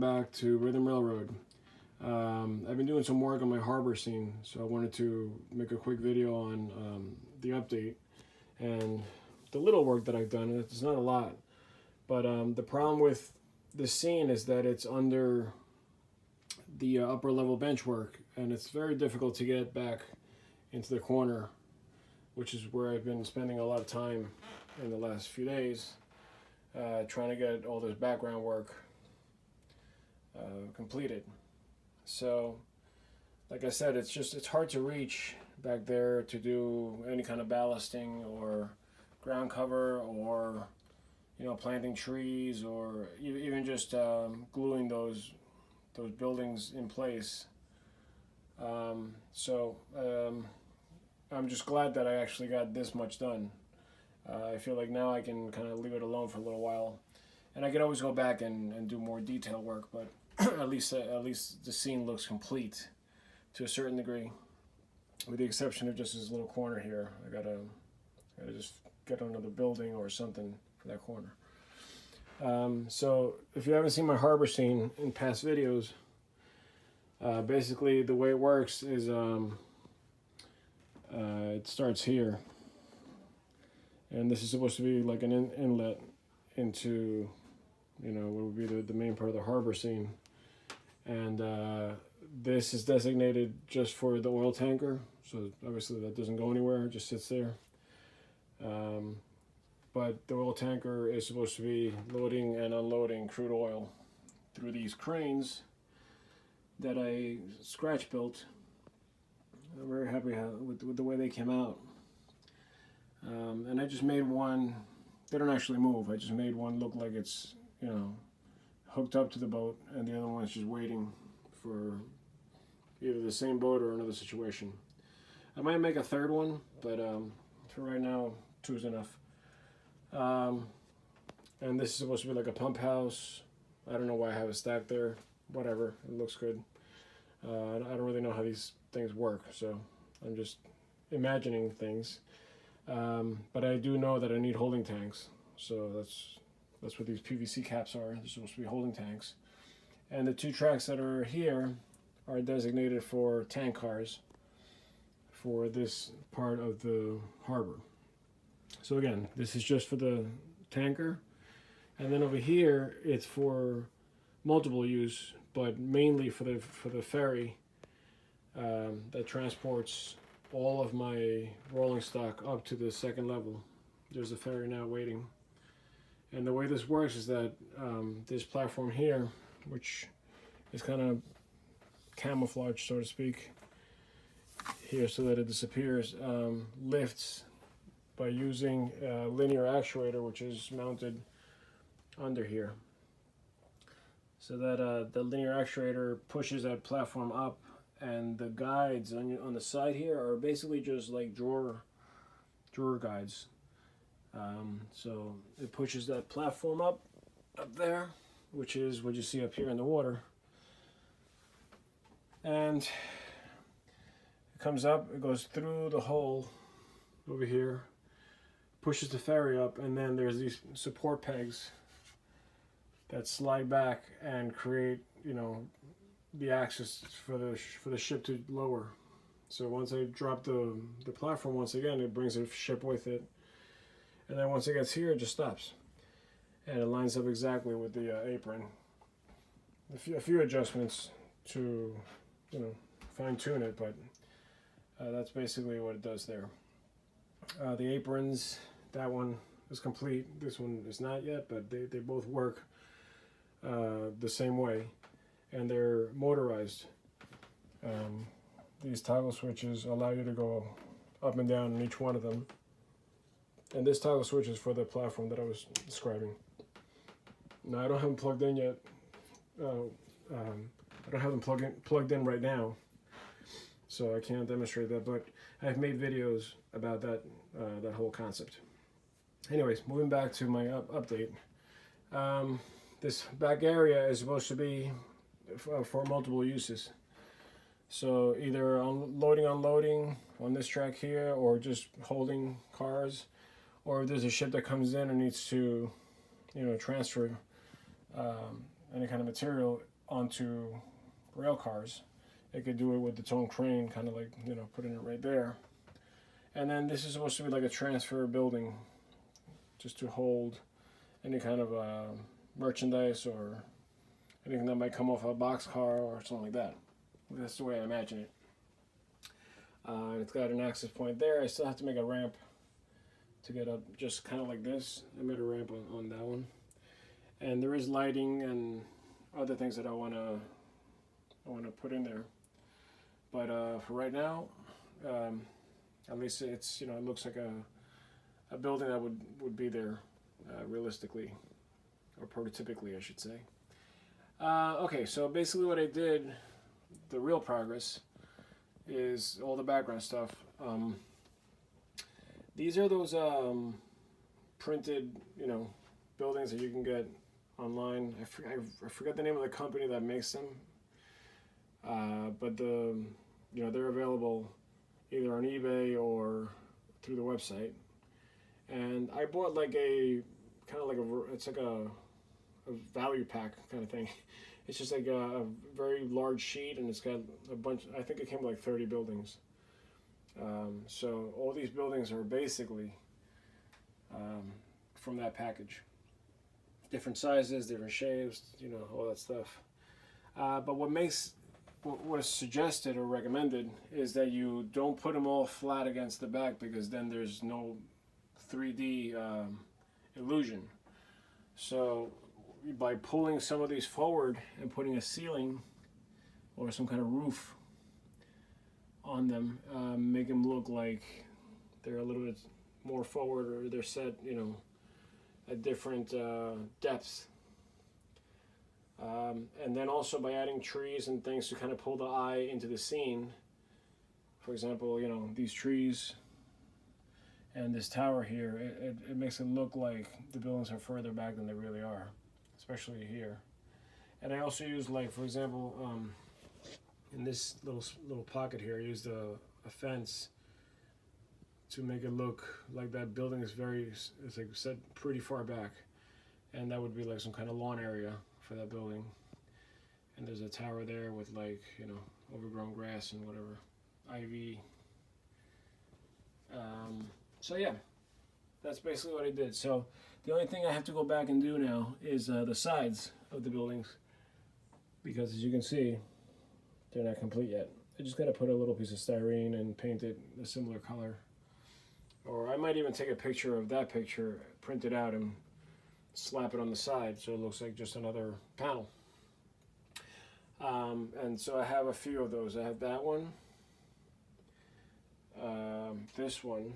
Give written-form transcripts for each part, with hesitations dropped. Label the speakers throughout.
Speaker 1: back to Rhythm Railroad. I've been doing some work on my harbor scene, so I wanted to make a quick video on the update and the little work that I've done. It's not a lot, but the problem with the scene is that it's under the upper level bench work, and it's very difficult to get back into the corner, which is where I've been spending a lot of time in the last few days, trying to get all this background work completed. So, like I said, it's hard to reach back there to do any kind of ballasting or ground cover, or planting trees, or even just gluing those buildings in place. So I'm just glad that I actually got this much done. I feel like now I can kind of leave it alone for a little while, and I can always go back and do more detail work, but at least the scene looks complete to a certain degree, with the exception of just this little corner here. I gotta just get another building or something for that corner. So if you haven't seen my harbor scene in past videos, basically the way it works is it starts here, and this is supposed to be like an inlet into what would be the main part of the harbor scene, and this is designated just for the oil tanker, so obviously that doesn't go anywhere, it just sits there. But the oil tanker is supposed to be loading and unloading crude oil through these cranes that I scratch built. I'm very happy with the way they came out. And I just made one, they don't actually move, I just made one look like it's hooked up to the boat, and the other one's just waiting for either the same boat or another situation. I might make a third one, but for right now, two is enough. And this is supposed to be like a pump house. I don't know why I have it stacked there. Whatever, it looks good. I don't really know how these things work, so I'm just imagining things. But I do know that I need holding tanks, so that's what these PVC caps are. They're supposed to be holding tanks. And the two tracks that are here are designated for tank cars for this part of the harbor. So again, this is just for the tanker, and then over here it's for multiple use, but mainly for the ferry that transports all of my rolling stock up to the second level. There's a ferry now waiting, and the way this works is that this platform here, which is kind of camouflaged, so to speak, here so that it disappears, lifts by using a linear actuator, which is mounted under here, so that the linear actuator pushes that platform up, and the guides on the side here are basically just like drawer guides. So it pushes that platform up there, which is what you see up here in the water, and it comes up, it goes through the hole over here, pushes the ferry up, and then there's these support pegs that slide back and create the axis for the ship to lower. So once I drop the platform once again, it brings the ship with it, and then once it gets here, it just stops, and it lines up exactly with the apron. A few adjustments to fine-tune it, but that's basically what it does there. The aprons, that one is complete, this one is not yet, but they both work the same way, and they're motorized. These toggle switches allow you to go up and down in each one of them, and this toggle switch is for the platform that I was describing. Now I don't have them plugged in yet. I don't have them plugged in right now, so I can't demonstrate that, but I've made videos about that whole concept. Anyways, moving back to my update. This back area is supposed to be for multiple uses. So either loading, unloading on this track here, or just holding cars, or if there's a ship that comes in and needs to, transfer any kind of material, onto rail cars. It could do it with its own crane, kind of like, you know, putting it right there. And then this is supposed to be like a transfer building, just to hold any kind of merchandise or anything that might come off a boxcar or something like that. That's the way I imagine it. It's got an access point there. I still have to make a ramp to get up, just kind of like this. I made a ramp on that one. And there is lighting and other things that I want to put in there. But for right now, at least it's, you know, it looks like a building that would be there realistically, or prototypically, I should say. Okay, so basically what I did, the real progress, is all the background stuff. These are those printed, you know, buildings that you can get online. I forgot the name of the company that makes them, but you know, they're available either on eBay or through the website. And I bought like a kind of like it's like a value pack kind of thing. It's just like a very large sheet, and it's got a bunch. I think it came with like 30 buildings. So all these buildings are basically from that package. Different sizes, different shapes, you know, all that stuff. But what is suggested or recommended is that you don't put them all flat against the back, because then there's no 3D illusion. So by pulling some of these forward and putting a ceiling or some kind of roof on them, make them look like they're a little bit more forward, or they're set, you know, at different depths. And then also by adding trees and things to kind of pull the eye into the scene. For example, you know, these trees and this tower here, it makes it look like the buildings are further back than they really are, especially here. And I also use, like, for example, in this little pocket here, I used a fence to make it look like that building is it's like set pretty far back, and that would be like some kind of lawn area for that building. And there's a tower there with, like, you know, overgrown grass and whatever, ivy. So yeah, that's basically what I did. So the only thing I have to go back and do now is the sides of the buildings, because as you can see, they're not complete yet. I just got to put a little piece of styrene and paint it a similar color. Or I might even take a picture of that picture, print it out, and slap it on the side so it looks like just another panel. And so I have a few of those. I have that one, this one,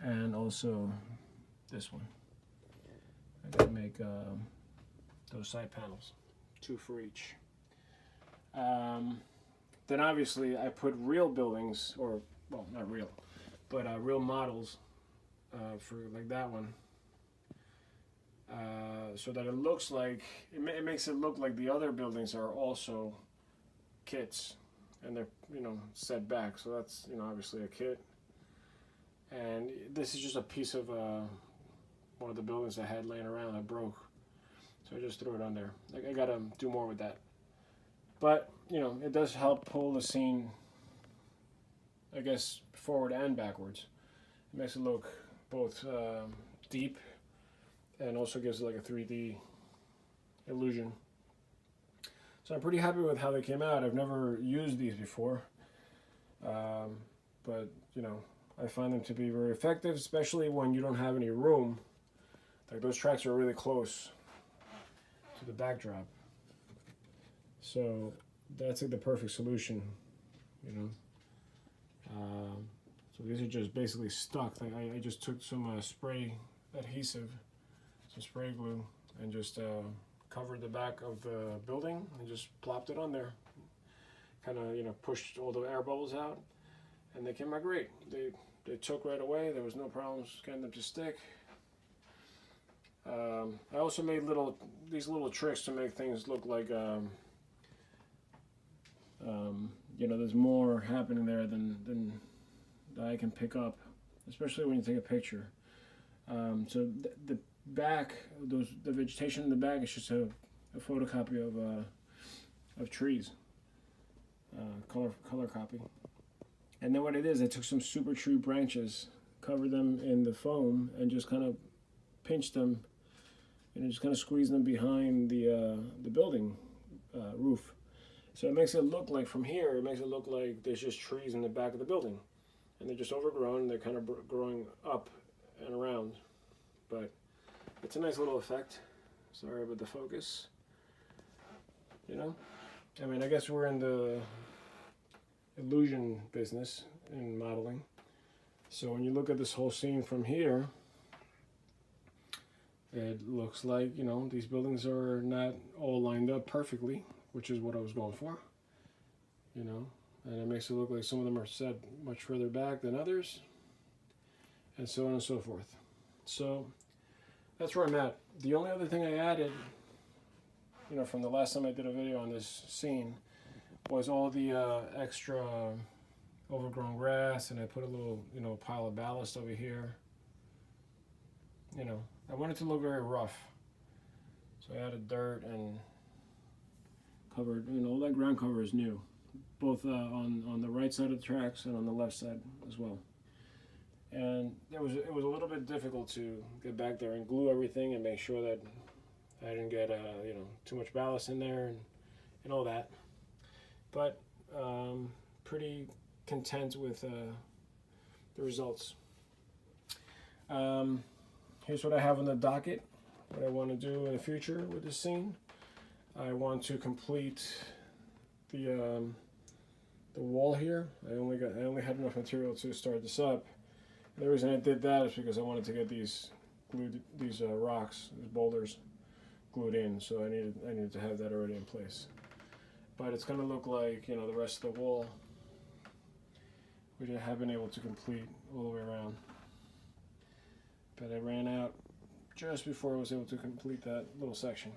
Speaker 1: and also this one. I gotta make those side panels, 2 for each. Then obviously I put real buildings, or, well, not real, but real models for like that one, so that it looks like, it makes it look like the other buildings are also kits, and they're, you know, set back. So that's, you know, obviously a kit. And this is just a piece of one of the buildings I had laying around that broke, so I just threw it on there. Like, I gotta do more with that. But, you know, it does help pull the scene, I guess, forward and backwards. It makes it look both deep, and also gives it like a 3D illusion. So I'm pretty happy with how they came out. I've never used these before, but, you know, I find them to be very effective, especially when you don't have any room. Like, those tracks are really close to the backdrop. So that's like the perfect solution, you know. So these are just basically stuck. Like, I just took some spray adhesive, some spray glue, and just covered the back of the building and just plopped it on there. Kind of, you know, pushed all the air bubbles out, and they came out great. They took right away. There was no problems getting them to stick. I also made these little tricks to make things look like, you know, there's more happening there than that I can pick up, especially when you take a picture. So the back, the vegetation in the back is just a a photocopy of trees, color copy. And then what I did is I took some super tree branches, covered them in the foam, and just kind of pinched them, and just kind of squeezed them behind the building roof. So it makes it look like, from here, it makes it look like there's just trees in the back of the building, and they're just overgrown. They're kind of growing up and around, but it's a nice little effect. Sorry about the focus. You know, I mean, I guess we're in the illusion business in modeling. So when you look at this whole scene from here, it looks like, you know, these buildings are not all lined up perfectly, which is what I was going for, you know, and it makes it look like some of them are set much further back than others, and so on and so forth. So that's where I'm at. The only other thing I added, you know, from the last time I did a video on this scene, was all the extra overgrown grass, and I put a little, you know, pile of ballast over here. You know, I want it to look very rough, so I added dirt and covered, you know, all that ground cover is new, both on the right side of the tracks and on the left side as well. And it was a little bit difficult to get back there and glue everything and make sure that I didn't get you know, too much ballast in there and all that. But pretty content with the results. Here's what I have on the docket, what I want to do in the future with this scene. I want to complete the wall here. I only had enough material to start this up. And the reason I did that is because I wanted to get these rocks, these boulders, glued in. So I needed to have that already in place. But it's going to look like, you know, the rest of the wall, which I have been able to complete all the way around. But I ran out just before I was able to complete that little section.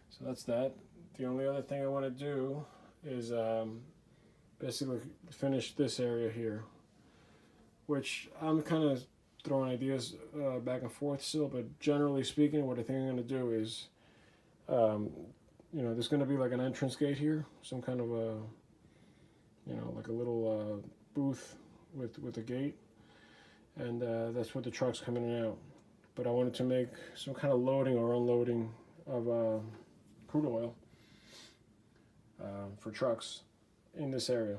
Speaker 1: So that's that. The only other thing I want to do is basically finish this area here, which I'm kind of throwing ideas back and forth still, but generally speaking, what I think I'm going to do is, you know, there's going to be like an entrance gate here, some kind of a, you know, like a little booth with a gate, and that's where the trucks come in and out. But I wanted to make some kind of loading or unloading of crude oil for trucks in this area.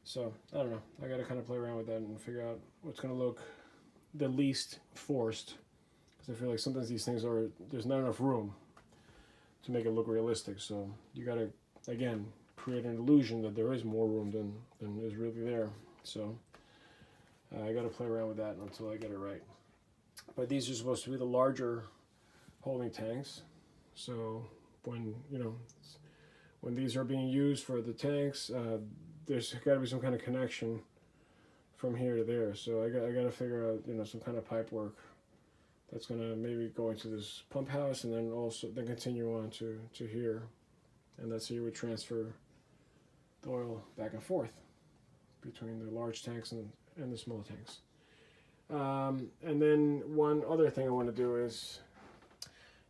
Speaker 1: So I don't know, I got to kind of play around with that and figure out what's going to look the least forced, because I feel like sometimes these things there's not enough room to make it look realistic. So you got to, again, create an illusion that there is more room than is really there. So I got to play around with that until I get it right. But these are supposed to be the larger holding tanks. So when, you know, when these are being used for the tanks, there's got to be some kind of connection from here to there. So I got to figure out, you know, some kind of pipe work that's going to maybe go into this pump house, and then continue on to here, and that's how you would transfer the oil back and forth between the large tanks and the small tanks. And then one other thing I want to do is,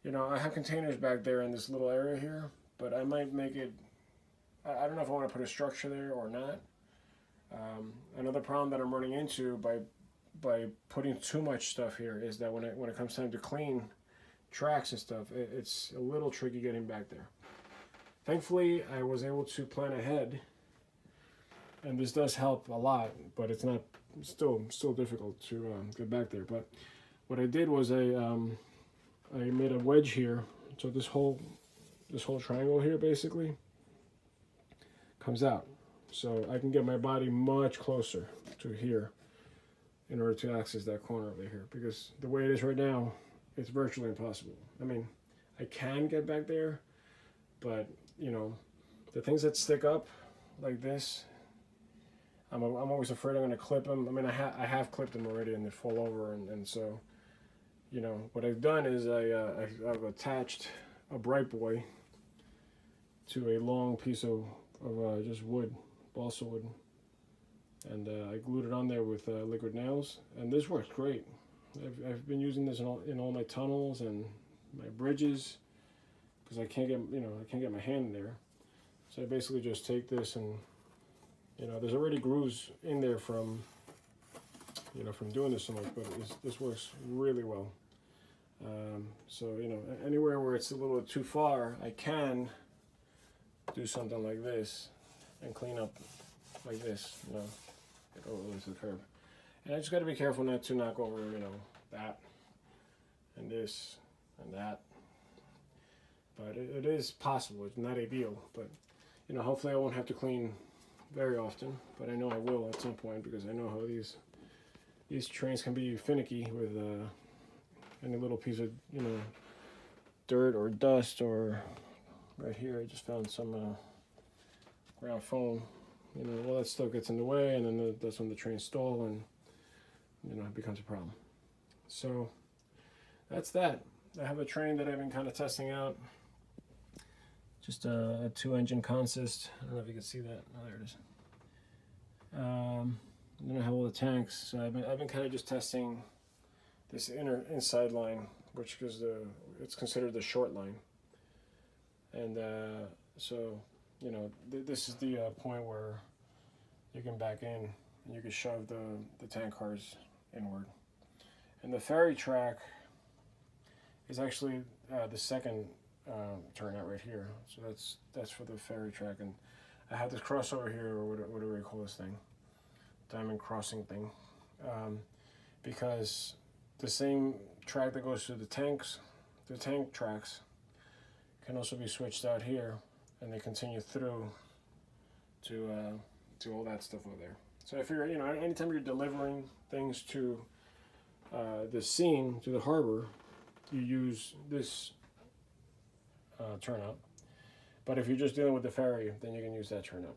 Speaker 1: you know, I have containers back there in this little area here, but I might make it, I don't know if I want to put a structure there or not. Another problem that I'm running into by putting too much stuff here is that when it comes time to clean tracks and stuff, it's a little tricky getting back there. Thankfully, I was able to plan ahead, and this does help a lot, but it's not still difficult to get back there. But what I did was I made a wedge here, so this whole triangle here basically comes out, so I can get my body much closer to here in order to access that corner over here, because the way it is right now, it's virtually impossible. I mean, I can get back there, but you know, the things that stick up like this, I'm always afraid I'm going to clip them. I mean, I have clipped them already and they fall over, and so, you know, what I've done is I've attached a bright boy to a long piece of just wood, balsa wood, and I glued it on there with liquid nails, and this works great. I've been using this in all my tunnels and my bridges, because I can't get my hand in there. So I basically just take this and, there's already grooves in there from from doing this so much, but this works really well. So anywhere where it's a little too far, I can do something like this and clean up like this, get over to the curb. And I just got to be careful not to knock over, that and this and that. But it is possible. It's not ideal, but hopefully I won't have to clean very often. But I know I will at some point, because I know how these trains can be finicky with any little piece of dirt or dust. Or right here, I just found some ground foam. All that stuff gets in the way, and then that's when the trains stall, and it becomes a problem. So that's that. I have a train that I've been kind of testing out. Just a 2-engine consist. I don't know if you can see that. Oh, there it is. Then I have all the tanks. So I've been kind of just testing this inside line, which is it's considered the short line. And so this is the point where you can back in and you can shove the tank cars inward. And the ferry track is actually the second turnout right here. So that's for the ferry track. And I have this crossover here, or whatever you call this thing, diamond crossing thing, because the same track that goes through the tank tracks can also be switched out here, and they continue through to all that stuff over there. So I figure, anytime you're delivering things to the scene, to the harbor, you use this turnout. But if you're just dealing with the ferry, then you can use that turnout,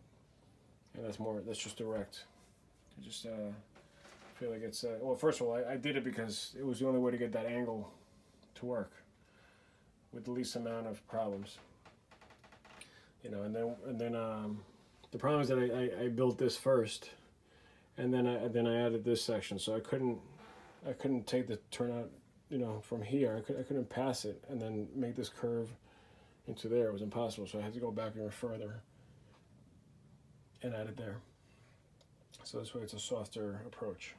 Speaker 1: and that's just direct. I just feel like it's well, first of all, I did it because it was the only way to get that angle to work with the least amount of problems. And then the problem is that I built this first, and then I added this section, so I couldn't take the turnout from here. I couldn't pass it and then make this curve into there. It was impossible, so I had to go back even further and add it there. So this way it's a softer approach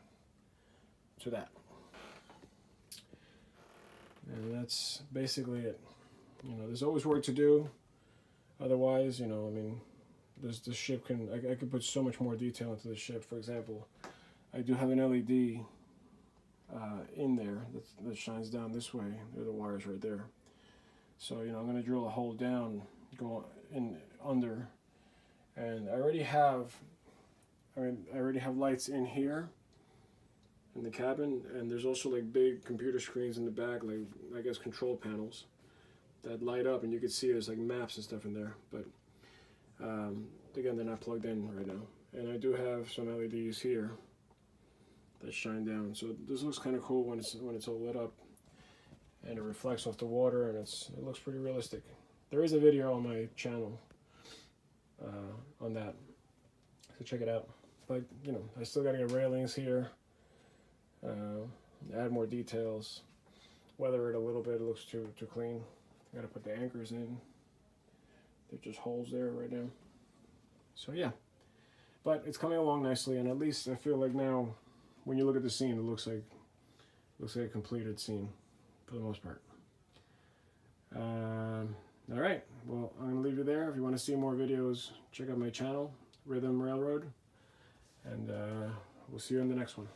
Speaker 1: to that. And that's basically it. There's always work to do. Otherwise, the ship I could put so much more detail into the ship. For example, I do have an LED in there that shines down this way. There are the wires right there. So I'm going to drill a hole down, go in under, and I already have lights in here in the cabin, and there's also like big computer screens in the back, like I guess control panels that light up, and you can see there's like maps and stuff in there. But again, they're not plugged in right now, and I do have some LEDs here that shine down. So this looks kind of cool when it's all lit up, and it reflects off the water, and it looks pretty realistic. There is a video on my channel on that, so check it out. But I still got to get railings here, add more details, weather it a little bit. It looks too clean. I got to put the anchors in. They're just holes there right now. So yeah, but it's coming along nicely, and at least I feel like now, when you look at the scene, it looks like a completed scene for the most part. All right, well, I'm gonna leave you there. If you want to see more videos, check out my channel, Rhythm Railroad, and we'll see you in the next one.